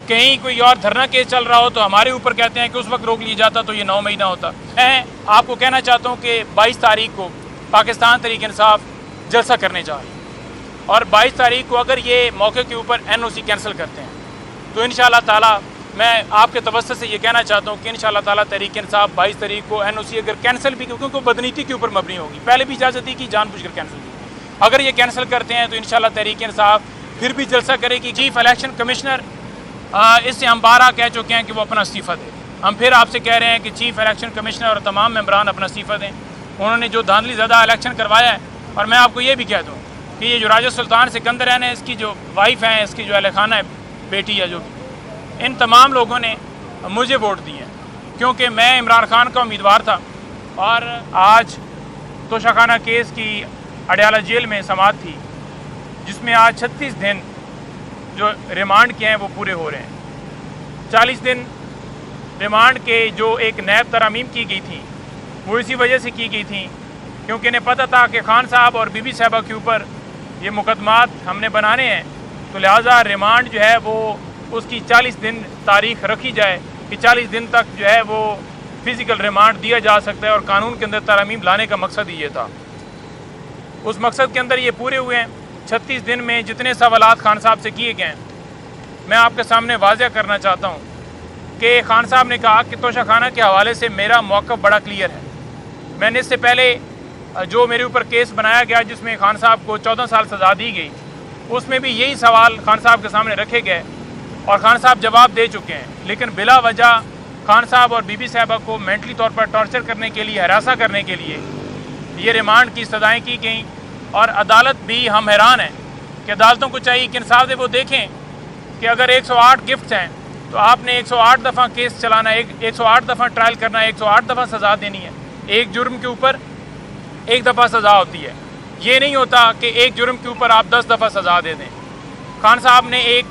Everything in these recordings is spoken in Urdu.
کہیں کوئی اور دھرنا کیس چل رہا ہو تو ہمارے اوپر کہتے ہیں کہ اس وقت روک لیا جاتا تو یہ 9 مہینہ ہوتا. میں آپ کو کہنا چاہتا ہوں کہ 22 تاریخ کو پاکستان تحریک انصاف جلسہ کرنے جا رہی ہے اور 22 تاریخ کو اگر یہ موقع کے اوپر NOC کینسل کرتے ہیں تو انشاءاللہ تعالی میں آپ کے توسط سے یہ کہنا چاہتا ہوں کہ انشاءاللہ تعالی تحریک انصاف 22 تاریخ کو NOC اگر کینسل بھی کیونکہ بدنیتی کے اوپر مبنی ہوگی, پہلے بھی اجازت دی کہ جان بوجھ کر کینسل کی, اگر یہ کینسل کرتے ہیں تو انشاءاللہ تحریک انصاف پھر بھی جلسہ کرے گی. چیف الیکشن کمشنر اس سے ہم بارہ کہہ چکے ہیں کہ وہ اپنا استعفیٰ دے. ہم پھر آپ سے کہہ رہے ہیں کہ چیف الیکشن کمشنر اور تمام ممبران اپنا استعفیٰ دیں. انہوں نے جو دھاندلی زدہ الیکشن کروایا ہے, اور میں آپ کو یہ بھی کہہ دوں کہ یہ جو راجہ سلطان سکندر ہیں, اس کی جو وائف ہیں, اس کی جو اہل خانہ ہے, بیٹی ہے, جو ان تمام لوگوں نے مجھے ووٹ دی ہیں کیونکہ میں عمران خان کا امیدوار تھا. اور آج توشہ خانہ کیس کی اڈیالہ جیل میں سماعت تھی جس میں آج 36 دن جو ریمانڈ کے ہیں وہ پورے ہو رہے ہیں. 40 دن ریمانڈ کے جو ایک نیب ترامیم کی گئی تھی وہ اسی وجہ سے کی گئی تھی کیونکہ انہیں پتہ تھا کہ خان صاحب اور بی بی صاحبہ کے اوپر یہ مقدمات ہم نے بنانے ہیں, تو لہٰذا ریمانڈ جو ہے وہ اس کی 40 دن تاریخ رکھی جائے کہ 40 دن تک جو ہے وہ فزیکل ریمانڈ دیا جا سکتا ہے, اور قانون کے اندر ترامیم لانے کا مقصد ہی یہ تھا. اس مقصد کے اندر یہ پورے ہوئے ہیں. 36 دن میں جتنے سوالات خان صاحب سے کیے گئے ہیں میں آپ کے سامنے واضح کرنا چاہتا ہوں کہ خان صاحب نے کہا کہ توشہ خانہ کے حوالے سے میرا موقف بڑا کلیئر ہے. میں نے اس سے پہلے جو میرے اوپر کیس بنایا گیا جس میں خان صاحب کو 14 سال سزا دی گئی, اس میں بھی یہی سوال خان صاحب کے سامنے رکھے گئے اور خان صاحب جواب دے چکے ہیں. لیکن بلا وجہ خان صاحب اور بی بی صاحبہ کو مینٹلی طور پر ٹارچر کرنے کے لیے, ہراساں کرنے کے لیے یہ ریمانڈ کی استدعائیں کی گئیں. اور عدالت بھی, ہم حیران ہیں کہ عدالتوں کو چاہیے کہ انصاف دے, وہ دیکھیں کہ اگر 108 گفٹس ہیں تو آپ نے 108 دفعہ کیس چلانا ہے, 108 دفعہ ٹرائل کرنا ہے, 108 دفعہ سزا دینی ہے. ایک جرم کے اوپر ایک دفعہ سزا ہوتی ہے, یہ نہیں ہوتا کہ ایک جرم کے اوپر آپ 10 دفعہ سزا دے دیں. خان صاحب نے ایک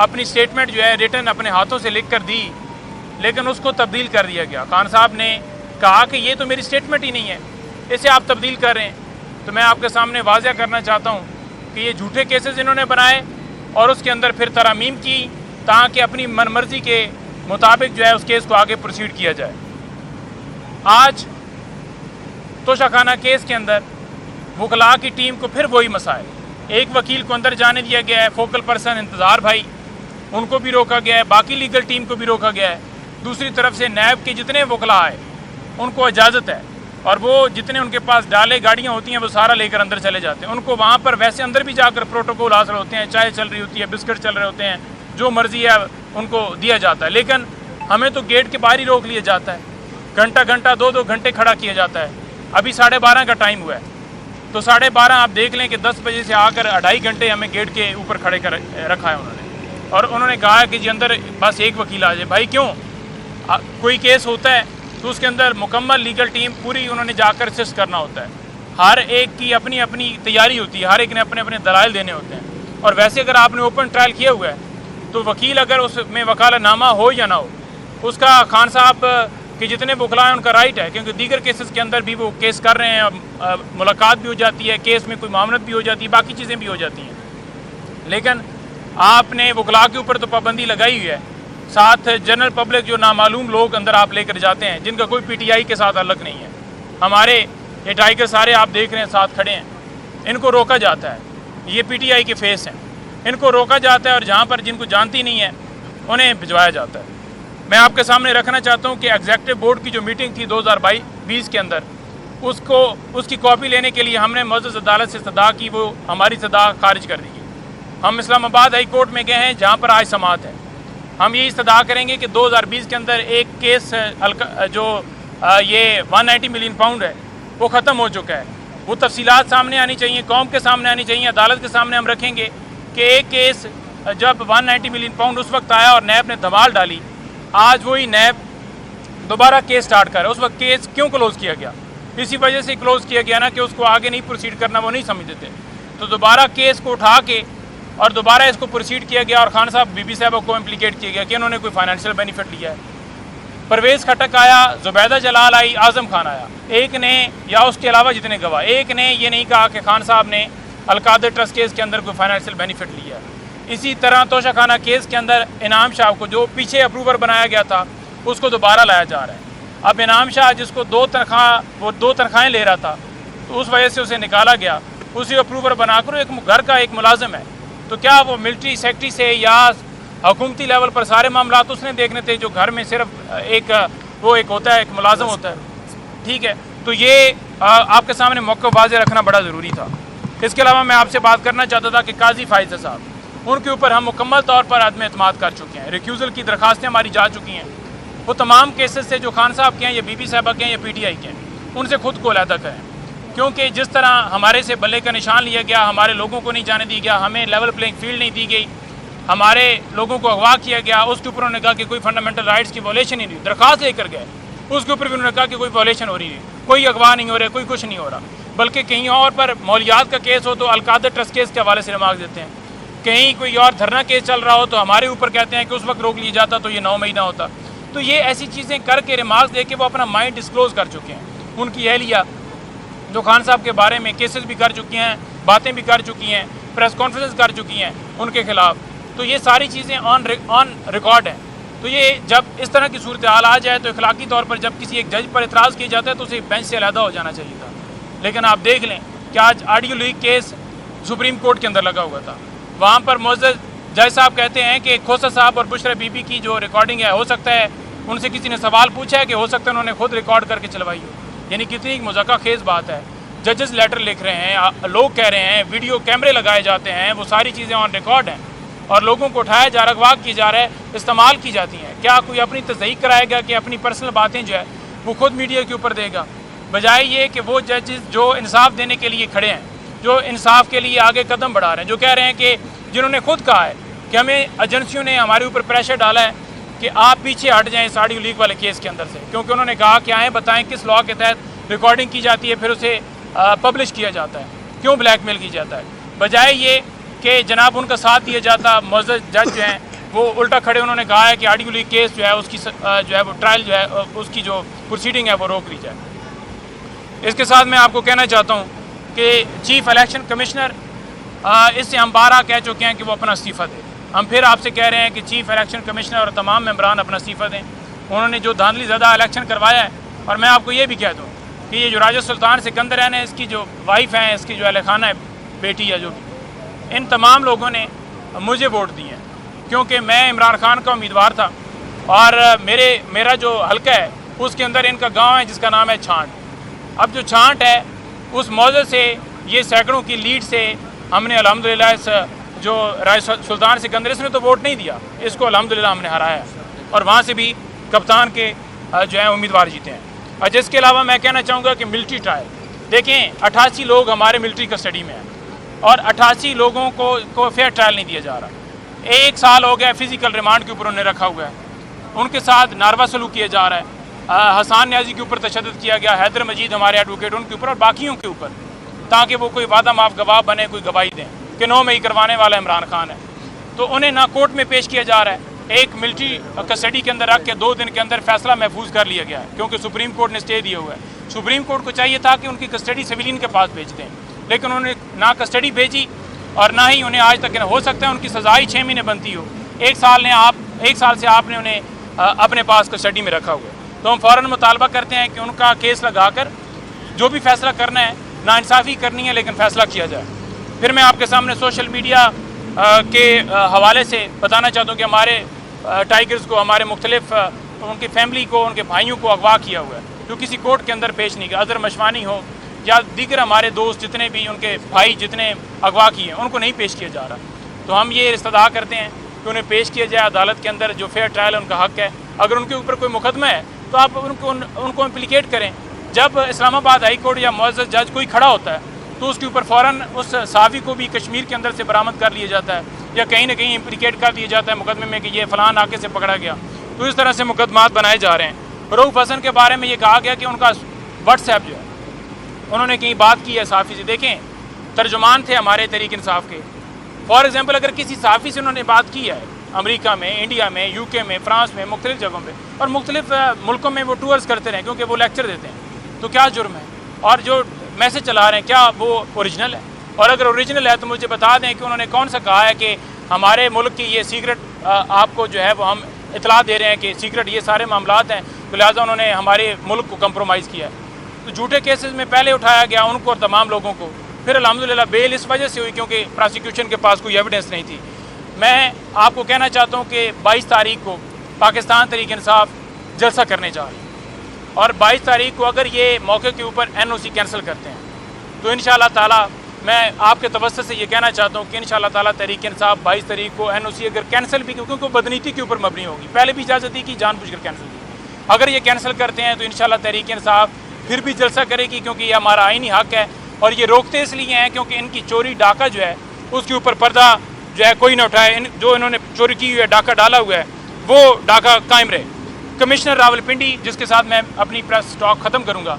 اپنی سٹیٹمنٹ جو ہے ریٹن اپنے ہاتھوں سے لکھ کر دی, لیکن اس کو تبدیل کر دیا گیا. خان صاحب نے کہا کہ یہ تو میری سٹیٹمنٹ ہی نہیں ہے, اسے آپ تبدیل کر رہے ہیں. تو میں آپ کے سامنے واضح کرنا چاہتا ہوں کہ یہ جھوٹے کیسز انہوں نے بنائے اور اس کے اندر پھر ترامیم کی تاکہ اپنی من مرضی کے مطابق جو ہے اس کیس کو آگے پروسیڈ کیا جائے. آج توشہ خانہ کیس کے اندر وکلاء کی ٹیم کو پھر وہی مسائل, ایک وکیل کو اندر جانے دیا گیا ہے, فوکل پرسن انتظار بھائی ان کو بھی روکا گیا ہے, باقی لیگل ٹیم کو بھی روکا گیا ہے. دوسری طرف سے نیب کے جتنے وکلاء آئے ان کو اجازت ہے, اور وہ جتنے ان کے پاس ڈالے گاڑیاں ہوتی ہیں وہ سارا لے کر اندر چلے جاتے ہیں. ان کو وہاں پر ویسے اندر بھی جا کر پروٹوکول حاصل ہوتے ہیں, چائے چل رہی ہوتی ہے, بسکٹ چل رہے ہوتے ہیں, جو مرضی ہے ان کو دیا جاتا ہے. لیکن ہمیں تو گیٹ کے باہر ہی روک لیا جاتا ہے, گھنٹہ 2 گھنٹے کھڑا کیا جاتا ہے. ابھی 12:30 کا ٹائم ہوا ہے, تو 12:30 آپ دیکھ لیں کہ 10 بجے سے آ کر 2.5 گھنٹے ہمیں گیٹ کے اوپر کھڑے کر رکھا ہے انہوں نے. اور انہوں نے کہا ہے کہ جی اندر بس ایک وکیل آ جائے. بھائی کیوں؟ کوئی کیس ہوتا ہے تو اس کے اندر مکمل لیگل ٹیم پوری انہوں نے جا کر اسسٹ کرنا ہوتا ہے. ہر ایک کی اپنی اپنی تیاری ہوتی ہے, ہر ایک نے اپنے اپنے دلائل دینے ہوتے ہیں. اور ویسے اگر آپ نے اوپن ٹرائل کیا ہوا ہے تو وکیل اگر اس میں وکالت نامہ ہو یا نہ ہو, اس کا خان صاحب کے جتنے وکلاء ہیں ان کا رائٹ ہے, کیونکہ دیگر کیسز کے اندر بھی وہ کیس کر رہے ہیں, ملاقات بھی ہو جاتی ہے, کیس میں کوئی معاملت بھی ہو جاتی ہے, باقی چیزیں بھی ہو جاتی ہیں. لیکن آپ نے وکلاء کے اوپر تو پابندی لگائی ہوئی ہے, ساتھ جنرل پبلک جو نامعلوم لوگ اندر آپ لے کر جاتے ہیں جن کا کوئی پی ٹی آئی کے ساتھ تعلق نہیں ہے. ہمارے یہ ٹائگر سارے آپ دیکھ رہے ہیں ساتھ کھڑے ہیں, ان کو روکا جاتا ہے, یہ پی ٹی آئی کے فیس ہیں, ان کو روکا جاتا ہے اور جہاں پر جن کو جانتی نہیں ہے انہیں بھجوایا جاتا ہے. میں آپ کے سامنے رکھنا چاہتا ہوں کہ ایگزیکٹو بورڈ کی جو میٹنگ تھی 2020 کے اندر, اس کی کاپی لینے کے لیے ہم نے معزز عدالت سے استدعا کی, وہ ہماری استدعا خارج کر دی گئی. ہم اسلام آباد ہائی کورٹ میں گئے ہیں جہاں پر آج سماعت ہے. ہم یہ استدعا کریں گے کہ 2020 کے اندر ایک کیس جو یہ 190 ملین پاؤنڈ ہے وہ ختم ہو چکا ہے. وہ تفصیلات سامنے آنی چاہیے, قوم کے سامنے آنی چاہیے, عدالت کے سامنے ہم رکھیں گے کہ ایک کیس جب 190 ملین پاؤنڈ اس وقت آیا اور نیب نے دھمال ڈالی, آج وہی نیب دوبارہ کیس سٹارٹ کر رہا ہے. اس وقت کیس کیوں کلوز کیا گیا؟ اسی وجہ سے کلوز کیا گیا نا کہ اس کو آگے نہیں پروسیڈ کرنا, وہ نہیں سمجھتے تھے. تو دوبارہ کیس کو اٹھا کے اور دوبارہ اس کو پروسیڈ کیا گیا اور خان صاحب بی بی صاحبہ کو امپلیکیٹ کیا گیا کہ انہوں نے کوئی فائنینشیل بینیفٹ لیا ہے. پرویز کھٹک آیا, زبیدہ جلال آئی, اعظم خان آیا. ایک نے یا اس کے علاوہ جتنے گواہ, ایک نے یہ نہیں کہا کہ خان صاحب نے القادر ٹرسٹ کیس کے اندر کوئی فائنینشیل بینیفٹ لیا ہے. اسی طرح توشہ خانہ کیس کے اندر انعام شاہ کو جو پیچھے اپروور بنایا گیا تھا اس کو دوبارہ لایا جا رہا ہے. اب انعام شاہ جس کو دو تنخواہیں لے رہا تھا تو اس وجہ سے اسے نکالا گیا, اسی اپروور بنا کر ایک گھر کا ایک ملازم ہے. تو کیا وہ ملٹری سیکٹری سے یا حکومتی لیول پر سارے معاملات اس نے دیکھنے تھے جو گھر میں صرف ایک ہوتا ہے, ایک ملازم ہوتا ہے؟ ٹھیک ہے, تو یہ آپ کے سامنے موقع واضح رکھنا بڑا ضروری تھا. اس کے علاوہ میں آپ سے بات کرنا چاہتا تھا کہ قاضی فائزہ صاحب, ان کے اوپر ہم مکمل طور پر عدم اعتماد کر چکے ہیں. ریکیوزل کی درخواستیں ہماری جا چکی ہیں. وہ تمام کیسز سے جو خان صاحب کے ہیں یا بی بی صاحبہ کے ہیں یا پی ٹی آئی کے ہیں, ان سے خود کو علیحدہ کریں, کیونکہ جس طرح ہمارے سے بلے کا نشان لیا گیا, ہمارے لوگوں کو نہیں جانے دی گیا, ہمیں لیول پلینگ فیلڈ نہیں دی گئی, ہمارے لوگوں کو اغوا کیا گیا, اس کے اوپر انہوں نے کہا کہ کوئی فنڈامنٹل رائٹس کی وائلیشن ہی نہیں. درخواست لے کر گئے, اس کے اوپر بھی انہوں نے کہا کہ کوئی وائلیشن ہو رہی ہے, کوئی اغوا نہیں ہو رہا, کوئی کچھ نہیں ہو رہا. بلکہ کہیں اور پر مولیات کا کیس ہو تو القادر ٹرسٹ کیس کے حوالے سے ریمارک دیتے ہیں, کہیں کوئی اور دھرنا کیس چل رہا ہو تو ہمارے اوپر کہتے ہیں کہ اس وقت روک لیا جاتا تو یہ 9 مہینہ ہوتا. تو یہ ایسی چیزیں کر کے ریمارکس دے کے وہ اپنا مائنڈ ڈسکلوز کر چکے ہیں. ان کی اہلیہ جو خان صاحب کے بارے میں کیسز بھی کر چکی ہیں, باتیں بھی کر چکی ہیں, پریس کانفرنس کر چکی ہیں ان کے خلاف. تو یہ ساری چیزیں آن ریکارڈ ہیں. تو یہ جب اس طرح کی صورتحال آ جائے تو اخلاقی طور پر جب کسی ایک جج پر اعتراض کیا جاتا ہے تو اسے بینچ سے علیحدہ ہو جانا چاہیے تھا. لیکن آپ دیکھ لیں کہ آج audio leak case supreme court کے اندر لگا ہوا تھا. وہاں پر معزز جج صاحب کہتے ہیں کہ کھوسہ صاحب اور بشرا بی بی کی جو ریکارڈنگ ہے, ہو سکتا ہے ان سے کسی نے سوال پوچھا ہے کہ ہو سکتا ہے انہوں نے خود ریکارڈ کر کے چلوائی ہو. یعنی کتنی ایک مذاکرہ خیز بات ہے. ججز لیٹر لکھ رہے ہیں, لوگ کہہ رہے ہیں, ویڈیو کیمرے لگائے جاتے ہیں, وہ ساری چیزیں آن ریکارڈ ہیں اور لوگوں کو اٹھایا جا رہا, اغوا کیا جا رہا ہے, استعمال کی جاتی ہیں. کیا کوئی اپنی تصدیق کرائے گا کہ اپنی پرسنل باتیں جو ہے وہ خود میڈیا کے اوپر دے گا؟ بجائے یہ کہ وہ ججز جو انصاف دینے کے لیے کھڑے ہیں, جو انصاف کے لیے آگے قدم بڑھا رہے ہیں, جو کہہ رہے ہیں کہ جنہوں نے خود کہا ہے کہ ہمیں ایجنسیوں نے ہمارے اوپر پریشر ڈالا ہے کہ آپ پیچھے ہٹ جائیں اس آڈیو لیک والے کیس کے اندر سے, کیونکہ انہوں نے کہا کہ آئیں بتائیں کس لاء کے تحت ریکارڈنگ کی جاتی ہے, پھر اسے پبلش کیا جاتا ہے, کیوں بلیک میل کی جاتا ہے. بجائے یہ کہ جناب ان کا ساتھ دیا جاتا, معزز جج جو ہیں وہ الٹا کھڑے انہوں نے کہا ہے کہ آڈیو لیک کیس جو ہے اس کی جو ہے وہ ٹرائل جو ہے اس کی جو پروسیڈنگ ہے وہ روک لی جائے. اس کے ساتھ میں آپ کو کہنا چاہتا ہوں کہ چیف الیکشن کمشنر اس سے ہم بارہ کہہ چکے ہیں کہ وہ اپنا استعفیٰ دے. ہم پھر آپ سے کہہ رہے ہیں کہ چیف الیکشن کمشنر اور تمام ممبران اپنا استعفیٰ دیں. انہوں نے جو دھاندلی زدہ الیکشن کروایا ہے, اور میں آپ کو یہ بھی کہہ دوں کہ یہ جو راجہ سلطان سکندر ہیں, اس کی جو وائف ہیں, اس کی جو اہل خانہ ہے, بیٹی ہے جو بھی, ان تمام لوگوں نے مجھے ووٹ دی ہیں کیونکہ میں عمران خان کا امیدوار تھا, اور میرا جو حلقہ ہے اس کے اندر ان کا گاؤں ہے جس کا نام ہے چھانٹ. اب جو چھانٹ ہے اس موضوع سے یہ سینکڑوں کی لیڈ سے ہم نے الحمدللہ اس جو راجہ سلطان سکندر, اس نے تو ووٹ نہیں دیا, اس کو الحمدللہ ہم نے ہرایا ہے, اور وہاں سے بھی کپتان کے جو ہیں امیدوار جیتے ہیں. اور جس کے علاوہ میں کہنا چاہوں گا کہ ملٹری ٹرائل دیکھیں, 88 لوگ ہمارے ملٹری کسٹڈی میں ہیں اور 88 لوگوں کو فیئر ٹرائل نہیں دیا جا رہا. 1 سال ہو گیا فزیکل ریمانڈ کے اوپر انہیں رکھا ہوا ہے, ان کے ساتھ ناروا سلوک کیا جا رہا ہے. حسان نیازی کے اوپر تشدد کیا گیا, حیدر مجید ہمارے ایڈوکیٹ ان کے اوپر اور باقیوں کے اوپر, تاکہ وہ کوئی وعدہ معاف گواہ بنے, کوئی گواہی دیں کہ 9 مئی کروانے والا عمران خان ہے. تو انہیں نہ کورٹ میں پیش کیا جا رہا ہے, ایک ملٹری کسٹڈی کے اندر رکھ کے 2 دن کے اندر فیصلہ محفوظ کر لیا گیا ہے کیونکہ سپریم کورٹ نے اسٹے دیا ہوا ہے. سپریم کورٹ کو چاہیے تھا کہ ان کی کسٹڈی سویلین کے پاس بھیج دیں, لیکن انہوں نے نہ کسٹڈی بھیجی اور نہ ہی انہیں آج تک, ہو سکتا ہے ان کی سزا ہی 6 مہینے بنتی ہو, 1 سال سے آپ نے انہیں اپنے پاس کسٹڈی میں رکھا ہوا ہے. تو ہم فوراً مطالبہ کرتے ہیں کہ ان کا کیس لگا کر جو بھی فیصلہ کرنا ہے, ناانصافی کرنی ہے لیکن فیصلہ کیا جائے. پھر میں آپ کے سامنے سوشل میڈیا کے حوالے سے بتانا چاہتا ہوں کہ ہمارے ٹائیگرز کو, ہمارے مختلف ان کی فیملی کو, ان کے بھائیوں کو اغوا کیا ہوا ہے جو کسی کورٹ کے اندر پیش نہیں کیا. اظہر مشوانی ہو یا دیگر ہمارے دوست جتنے بھی, ان کے بھائی جتنے اغوا کیے ہیں, ان کو نہیں پیش کیا جا رہا. تو ہم یہ استدعا کرتے ہیں کہ انہیں پیش کیا جائے عدالت کے اندر, جو فیئر ٹرائل ہے ان کا حق ہے. اگر ان کے اوپر کوئی مقدمہ ہے تو آپ ان کو امپلیکیٹ کریں. جب اسلام آباد ہائی کورٹ یا معزز جج کوئی کھڑا ہوتا ہے تو اس کے اوپر فوراً اس صحافی کو بھی کشمیر کے اندر سے برآمد کر لیا جاتا ہے یا کہیں نہ کہیں امپلیکیٹ کر دیا جاتا ہے مقدمے میں کہ یہ فلاں ناکے سے پکڑا گیا. تو اس طرح سے مقدمات بنائے جا رہے ہیں. رؤوف حسن کے بارے میں یہ کہا گیا کہ ان کا واٹس ایپ جو ہے انہوں نے کہیں بات کی ہے صحافی سے. دیکھیں, ترجمان تھے ہمارے تحریک انصاف کے. فار ایگزامپل اگر کسی صحافی سے انہوں نے بات کی ہے امریکہ میں, انڈیا میں, یو کے میں, فرانس میں, مختلف جگہوں پہ اور مختلف ملکوں میں وہ ٹورز کرتے رہیں کیونکہ وہ لیکچر دیتے ہیں, تو کیا جرم ہے؟ اور جو میسج چلا رہے ہیں کیا وہ اوریجنل ہے؟ اور اگر اوریجنل ہے تو مجھے بتا دیں کہ انہوں نے کون سا کہا ہے کہ ہمارے ملک کی یہ سیکرٹ آپ کو جو ہے وہ ہم اطلاع دے رہے ہیں کہ سیکرٹ یہ سارے معاملات ہیں، تو لہٰذا انہوں نے ہمارے ملک کو کمپرومائز کیا ہے۔ تو جھوٹے کیسز میں پہلے اٹھایا گیا ان کو اور تمام لوگوں کو، پھر الحمدللہ بیل اس وجہ سے ہوئی کیونکہ پراسیکیوشن کے پاس کوئی ایویڈنس نہیں تھی۔ میں آپ کو کہنا چاہتا ہوں کہ 22 تاریخ کو پاکستان تحریک انصاف جلسہ کرنے جا رہی ہے، اور 22 تاریخ کو اگر یہ موقع کے اوپر NOC کینسل کرتے ہیں تو انشاءاللہ تعالیٰ میں آپ کے توسط سے یہ کہنا چاہتا ہوں کہ انشاءاللہ تعالیٰ تحریک انصاف 22 تاریخ کو NOC اگر کینسل بھی، کیونکہ وہ بدنیتی کے اوپر مبنی ہوگی، پہلے بھی اجازت دی کہ جان بوجھ کر کینسل کی، اگر یہ کینسل کرتے ہیں تو انشاءاللہ تحریک انصاف پھر بھی جلسہ کرے گی، کیونکہ یہ ہمارا آئینی حق ہے، اور یہ روکتے اس لیے ہیں کیونکہ ان کی چوری ڈاکہ جو ہے اس کے اوپر پردہ جو ہے کوئی نہ اٹھائے، جو انہوں نے چوری کی ہوئی ہے، ڈاکہ ڈالا ہوا ہے، وہ ڈاکہ قائم رہے۔ کمشنر راولپنڈی، جس کے ساتھ میں اپنی پریس سٹاک ختم کروں گا،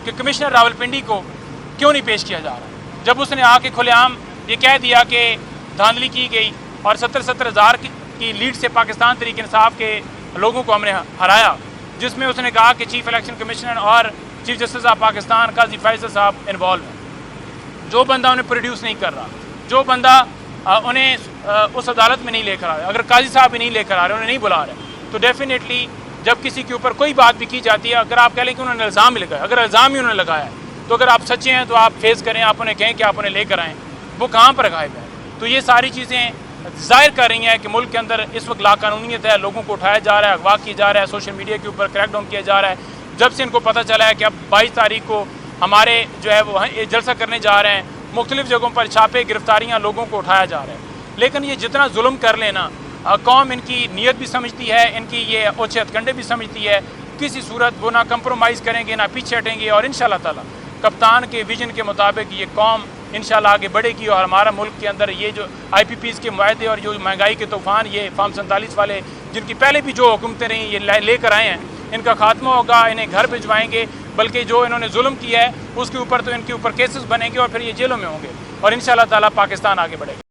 کہ کمشنر راولپنڈی کو کیوں نہیں پیش کیا جا رہا، جب اس نے آ کے کھلے عام یہ کہہ دیا کہ دھاندلی کی گئی اور 70 ہزار کی لیڈ سے پاکستان تحریک انصاف کے لوگوں کو ہم نے ہرایا، جس میں اس نے کہا کہ چیف الیکشن کمشنر اور چیف جسٹس آف پاکستان قاضی فیصل صاحب انوالو ہیں۔ جو بندہ انہیں پروڈیوس نہیں کر رہا، جو بندہ انہیں اس عدالت میں نہیں لے کر آ رہا، اگر قاضی صاحب بھی نہیں لے کر آ رہے، انہیں نہیں بلا رہے، تو ڈیفینیٹلی جب کسی کے اوپر کوئی بات بھی کی جاتی ہے، اگر آپ کہہ لیں کہ انہوں نے الزام ہی لگایا، اگر الزام ہی انہوں نے لگایا ہے تو اگر آپ سچے ہیں تو آپ فیس کریں، آپ انہیں کہیں کہ آپ انہیں لے کر آئیں، وہ کہاں پر غائب ہے؟ تو یہ ساری چیزیں ظاہر کر رہی ہیں کہ ملک کے اندر اس وقت لا قانونیت ہے، لوگوں کو اٹھایا جا رہا ہے، اغوا کیا جا رہا ہے، سوشل میڈیا کے اوپر کریک ڈاؤن کیا جا رہا ہے۔ جب سے ان کو پتہ چلا ہے کہ اب 22 تاریخ کو ہمارے جو ہے وہ جلسہ کرنے جا رہے ہیں، مختلف جگہوں پر چھاپے، گرفتاریاں، لوگوں کو اٹھایا جا رہا ہے، لیکن یہ جتنا ظلم کر لینا، قوم ان کی نیت بھی سمجھتی ہے، ان کی یہ اوچھے ہتھ کنڈے بھی سمجھتی ہے، کسی صورت وہ نہ کمپرومائز کریں گے، نہ پیچھے ہٹیں گے، اور انشاءاللہ تعالیٰ کپتان کے ویژن کے مطابق یہ قوم انشاءاللہ آگے بڑھے گی، اور ہمارا ملک کے اندر یہ جو IPPs کے معاہدے اور جو مہنگائی کے طوفان، یہ فارم 47 والے جن کی پہلے بھی جو حکومتیں رہیں یہ لے کر آئے ہیں، ان کا خاتمہ ہوگا، انہیں گھر بھجوائیں گے، بلکہ جو انہوں نے ظلم کیا ہے اس کے اوپر تو ان کے اوپر کیسز بنیں گے اور پھر یہ جیلوں میں ہوں گے، اور انشاءاللہ تعالیٰ پاکستان آگے بڑھے گا۔